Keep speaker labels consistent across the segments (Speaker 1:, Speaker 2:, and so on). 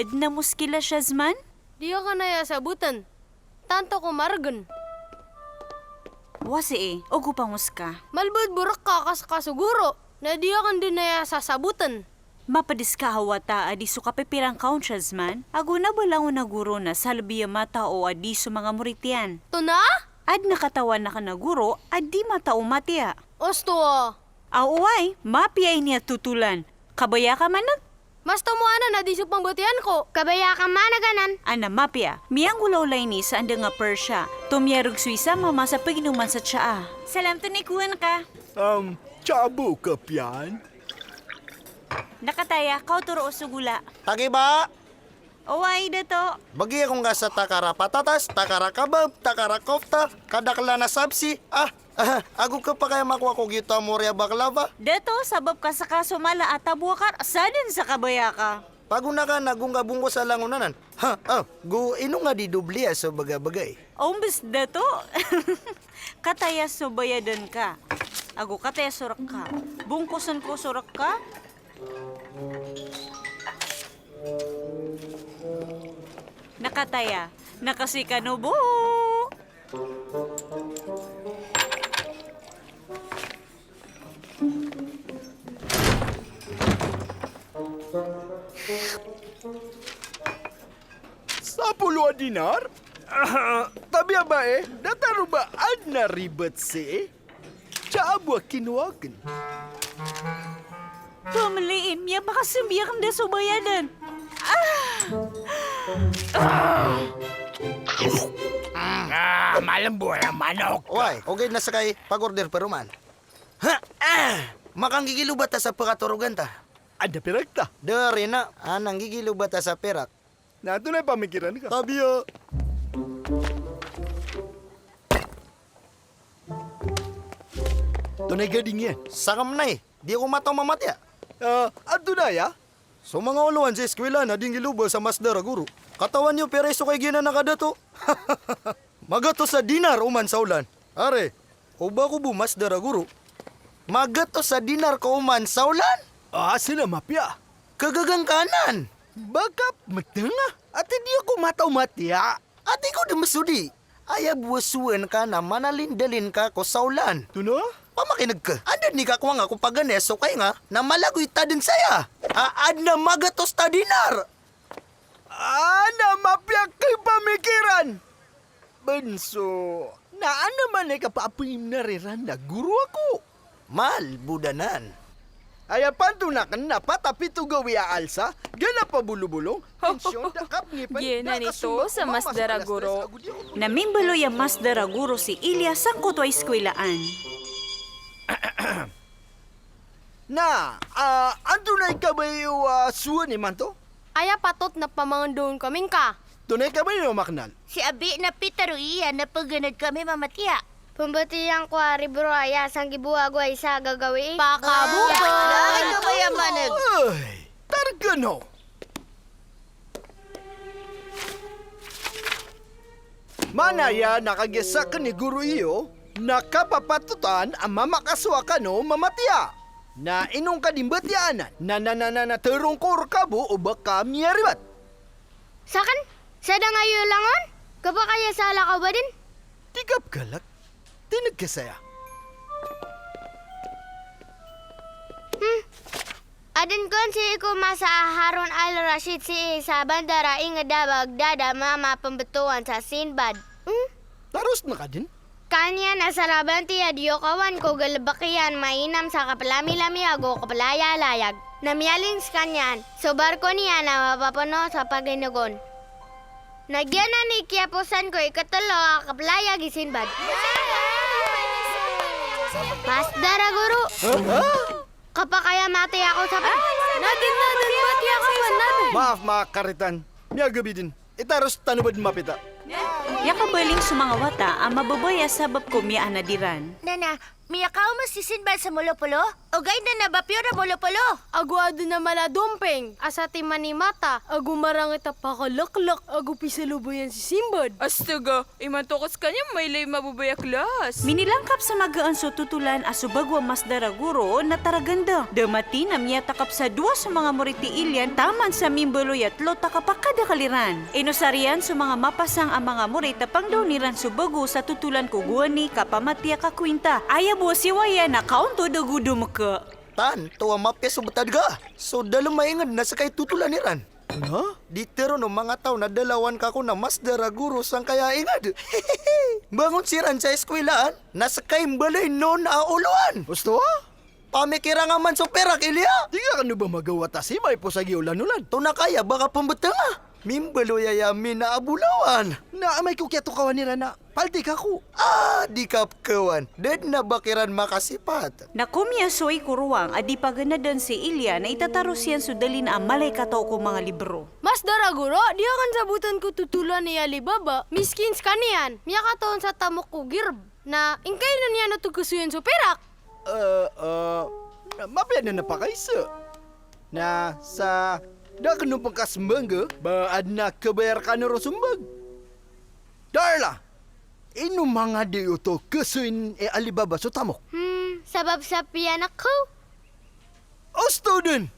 Speaker 1: Ad na muskila Shazman?
Speaker 2: Di ka na sabutan. Tanto ko maragan.
Speaker 1: Wasi ogo panguska.
Speaker 2: Malbad burak ka kasuguro. Na di ka din na sasabutan.
Speaker 1: Mapadis ka hawata adiso ka pipirang count Shazman? Ago na balang naguro na sa labiya mata o adiso mga muritian.
Speaker 2: To na?
Speaker 1: Ad nakatawan na ka naguro, ad di mata o matia.
Speaker 2: Osto
Speaker 1: Away, mapiyay niya tutulan. Kabaya ka man
Speaker 2: Mas tumuana na di supang butihan ko.
Speaker 3: Kabaya ka managanan.
Speaker 1: Ana mapya, miyang gulawlay ni sa anda nga Persya. Tumiyarog Suisa mama sa paginuman sa tsaa. Salam to ni kuwan ka.
Speaker 4: Chabo ka piyan?
Speaker 1: Nakataya, kau turo o sugula.
Speaker 5: Tagi ba?
Speaker 1: Away dato.
Speaker 5: Bagi akong nga sa takara patatas, takara kabab, takara kofta, kadakla na sabsi. Ago ka pa kaya makuha ko gito morya baklava?
Speaker 1: Dato, sabab ka sa kasumala at tabuakar, sadin sa kabaya ka.
Speaker 5: Paguna ka nagungabunggo sa langunanan. Gu ino nga di dubliya sa bagay-bagay.
Speaker 1: Ombes dato. Kataya subayadan ka. Ago kataya surak ka. Bungkusan ko surak ka. Nakataya, nakasikanubo.
Speaker 4: Sa puluhan dinar? Tabi ba dataro ba ad na ribet si? Chabo kinuwagan.
Speaker 1: Pumaliin miya baka sumbiyak na subayadan.
Speaker 4: Malamboy ang manok.
Speaker 5: Oy, okay na sakay pag-order peruman. Makang gigilubat ta sa pakaturugan ta.
Speaker 4: Ada perakta.
Speaker 5: Dari na, anang gigilubat ta sa perak.
Speaker 4: Nato na pamikiran ka.
Speaker 5: Tabiya.
Speaker 4: Tunay gading yan.
Speaker 5: Sakam na di ako mataw mamatya.
Speaker 4: Ato na ya?
Speaker 5: So mga uluan sa eskwela na ding gilubo sa masdara guru. Katawan niyo pereso kay gina nakadato. Magato sa dinar uman sa ulan. Are, uba ko bu masdara guru. Magato sa dinar ko uman sa ulan.
Speaker 4: Sila mapya.
Speaker 5: Kagagang kanan.
Speaker 4: Baka matanga. Ate di ako mataw matya.
Speaker 5: Ate ko na masudi. Aya buwasuan ka na manalindalin ka ko sa ulan.
Speaker 4: Tuno?
Speaker 5: Pamakinig ka. Ada ni kakuha nga kung paganeso kay nga na malagoy ta din saya. Ad na magatos ta dinar.
Speaker 4: Na mapya kay pamikiran. Benso, ano man ay kapapim na riran na guru ako.
Speaker 5: Mal, budanan.
Speaker 4: Aya pantunakan na patapi to gawi alsa, gana pa bulubulong, pensyon dakap ni
Speaker 2: Gena nito sa Masdara Guro.
Speaker 1: Namimbalo yung masdara guro si Ilya sa kutwa eskwelaan.
Speaker 4: Anto na ikabayo suwan ni Manto?
Speaker 2: Aya patot na pamangandoon kaming ka.
Speaker 4: Tunay ka ba yung maknal?
Speaker 3: Si Abi na Pitaro iya na paganad kami mamatya. Pambatiyang kwari bro aya sang gibuwa ay sa gagawi.
Speaker 2: Pakabuko!
Speaker 3: Ay, kabaya manag.
Speaker 4: Ay, targano. Manaya nakagesa ka ni guru iyo, nakapapatutan ang mamakaswa ka no mamatya. Na inong kadimbatianan, na terong korkabo o baka miyaribat.
Speaker 3: Sakan? Sada ngayon langon? Kapa kaya sala ka ba din?
Speaker 4: Tigap galak, tinag ka saya.
Speaker 3: Adin kon si ko masa Harun al-Rashid si sa bandara ingadabag dada mama pembetuan sa Sinbad.
Speaker 4: Taros na ka din?
Speaker 3: Kanya nasa laban tiya diyo kawan ko galabakian mainam sa kapalami-lami ago kapalaya-layag. Namyaling sa kanyan, so barko niya na mapapano sa paginagon. Nagyan na ni kiyapusan ko ikatalo kapalaya gisinbad. Masdara guru, kapakaya mati ako sa
Speaker 2: Nadin, mati ako natin.
Speaker 4: Maaf mga karitan, niya gabi din. Itaros tanubad mapita.
Speaker 1: Yakabaling sumangawata ang mababaya sabab ko miya anadiran.
Speaker 3: Nana,
Speaker 6: Miyakaw mo si Sinbad sa Molopolo? O gay na nabapyo na Molopolo?
Speaker 2: Agu ado na maladumpeng. Asati manimata. Agu marang itapakalaklak. Agu pisalubayan si Simbad.
Speaker 7: Astaga, imantokos kanya may lay mabubaya klas.
Speaker 1: Minilangkap sa magaan so tutulan asubagwa mas daraguro na taraganda. Damati na miya takap sa dua sa mga moriti ilyan taman sa mimboloy at lota kapakada kaliran. Inusarian sa mga mapasang ang mga morita pangdawniran subago sa tutulan kuguani kapamatiya kakwinta. Ayabo si Waya na kaunto dagudo maka.
Speaker 5: Tan, tuwa mapya subutad ka. So, dalong maingad na sa kay tutulan niran.
Speaker 4: Ano?
Speaker 5: Di tero no mga tao na dalawan ka ko na mas daraguro sang kaya ingad. Bangon siran sa eskwelaan, nasa kay balay non a uluan.
Speaker 4: Gusto?
Speaker 5: Pamikira nga man so perak, Ilya.
Speaker 4: Di ka ba magawa ta si may po sa giulan-ulan?
Speaker 5: To na kaya baka pambutanga. Mimbalo yayamin na abulawan.
Speaker 4: Na may kukyato kawan nila na paldi ka ko.
Speaker 5: Di kapkawan. Dead na bakiran makasipat.
Speaker 1: Nakumya soy kuruwang adi paganadan si Ilya na itataros yan sudalin ang malay kataw ko mga libro.
Speaker 2: Mas daraguro, di akan sabutan ko tutulan ni Alibaba. Miskins kanian. Miya kataon sa tamok ko girb. Na ingkay na niya natugusuyan so perak.
Speaker 4: Mapya na napakaisa. Na sa da kanong pangkasmbangga, baad na kabayar ka na rosumbag. Darla, ino mga di ito kasuin Alibaba so tamok?
Speaker 3: Sabab sa piyan ako.
Speaker 4: O student,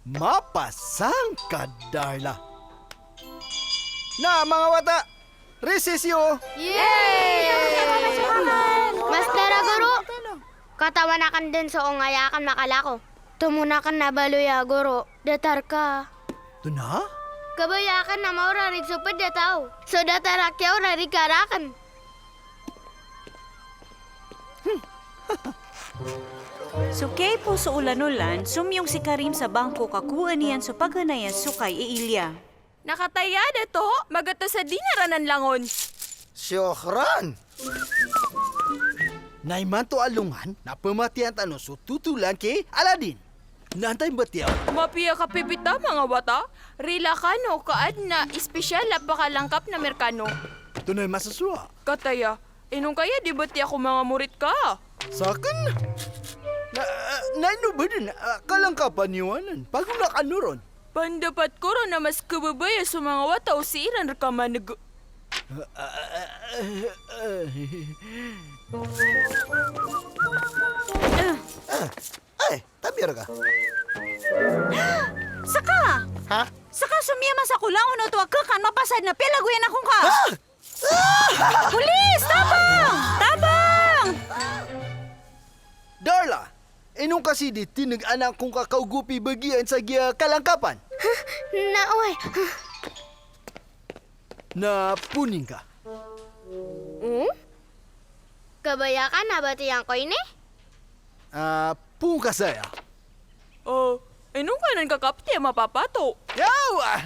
Speaker 4: mapasang ka, Darla. Na mga wata, resesyo.
Speaker 3: Mas daraguro. Katawanakan din sa ongayakan makalako. Tumunakan na baloya, guro. Datar ka.
Speaker 4: Ito na?
Speaker 3: Kabayakan na maurarig supad dataw. So datarakyaw rarig karakan.
Speaker 1: So kay po sa ulan-ulan, sumyong si Karim sa bangko kakuha niyan so pagganayan sukay Ilya.
Speaker 7: Nakatayada to, magato sa dinaranan langon.
Speaker 5: Syokran.
Speaker 4: Naiman to alungan na pematian tano so tutulan kay Aladin. Nantay batiyaw.
Speaker 7: Mapiya ka pipita mga wata, rila kano kaad na espesyal na pakalangkap na merkano.
Speaker 4: Ito na masaswa.
Speaker 7: Kataya, inong kaya di ba't ako mga murit ka?
Speaker 4: Sakin? Naino ba din? Kalangkapan niwanan. Pagulak ano ron?
Speaker 7: Pandapat ko ron na mas kababaya sa mga wata o siiran ka manag...
Speaker 5: Ay, tabir ka.
Speaker 1: Saka!
Speaker 5: Ha?
Speaker 1: Saka sumiyama sa kulang uno tuwag ka kan mapasad na pilaguyan akong ka! Pulis! Tabang! Tabang!
Speaker 4: Darla, inong kasi di tinag-anak kong kakaugupi bagian sa giya kalangkapan.
Speaker 3: Naoy.
Speaker 4: Na puning ka.
Speaker 3: Kabayakan na ba tiyang ko ini?
Speaker 4: Pung ka saya.
Speaker 7: Oh, inong ka nang kakapti mapapato.
Speaker 4: Yawa!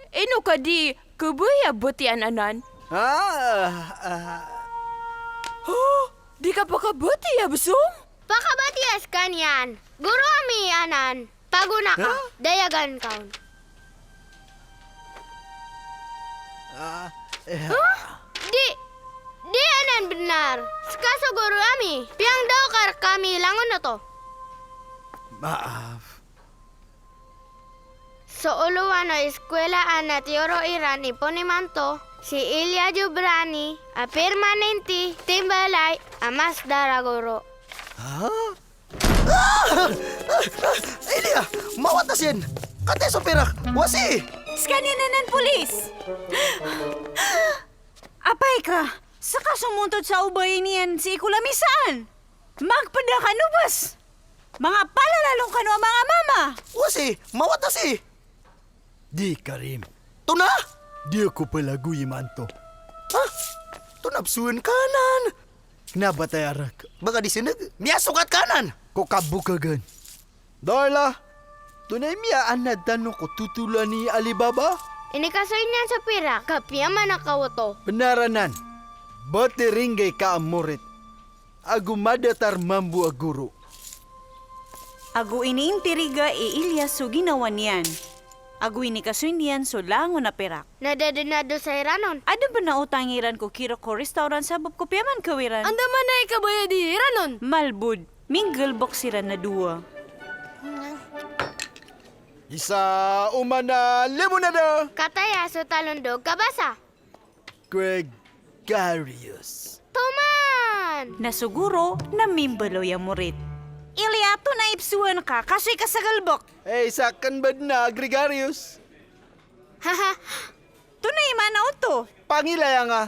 Speaker 7: Ino ka di, kabaya butian anan? Oh, di ka pa kabuti, absong?
Speaker 3: Pakabatias kanyan. Guro ami anan. Paguna ka. Dayagan kaun. Di anan benar. Kaso guro ami. Piang daw kar kami langon na to.
Speaker 4: Maaf.
Speaker 3: So uluan na eskwela na Tioro Iran iponimanto. Si Ilya Jubrani, a permanenti, timbalay, a mas daraguro.
Speaker 5: Ilya, mawatasin. Kate so perak. Wasi.
Speaker 1: Skaninanan pulis! Apay ka! Saka sumuntod sa ubay niyan si Ikulamisaan! Magpada ka nubas! Mga palalalong ka no mga mama!
Speaker 5: Wasi, mawatasi.
Speaker 4: Di, Karim.
Speaker 5: Tuna.
Speaker 4: Di ako palaguyi man to.
Speaker 5: Ha? Tunapsuan kanan.
Speaker 4: Nabatayarak.
Speaker 5: Baka disinag. Miya sukat kanan.
Speaker 4: Kukabukagan. Darla, tunay miya anad tanong ko tutulan ni Alibaba?
Speaker 3: Ini kasoy niyan sa pira, kapya man nakawoto.
Speaker 4: Benaranan. Bati ringgay ka amurit. Agumadatar mambu aguro.
Speaker 1: Agu iniintiriga Ilya so ginawa niyan. Agwi ni kasundian so lango na perak.
Speaker 3: Nadadunado sa iranon.
Speaker 1: Ada ba na utangiran ko kiro ko restaurant sabab ko piyaman kawiran?
Speaker 2: Anda man na ikabaya di iranon.
Speaker 1: Malbud, mingle box sila na dua.
Speaker 4: Isa umana limonada.
Speaker 3: Kataya so talundog kabasa.
Speaker 4: Gregarious.
Speaker 3: Tuman!
Speaker 1: Nasuguro na mimbalo ya murit. Iliato na ipsuan ka, kaso'y kasagalbok.
Speaker 4: Eh, sakan ba na, Gregarious?
Speaker 3: Haha!
Speaker 1: Tunay man na to.
Speaker 4: Pangilaya nga.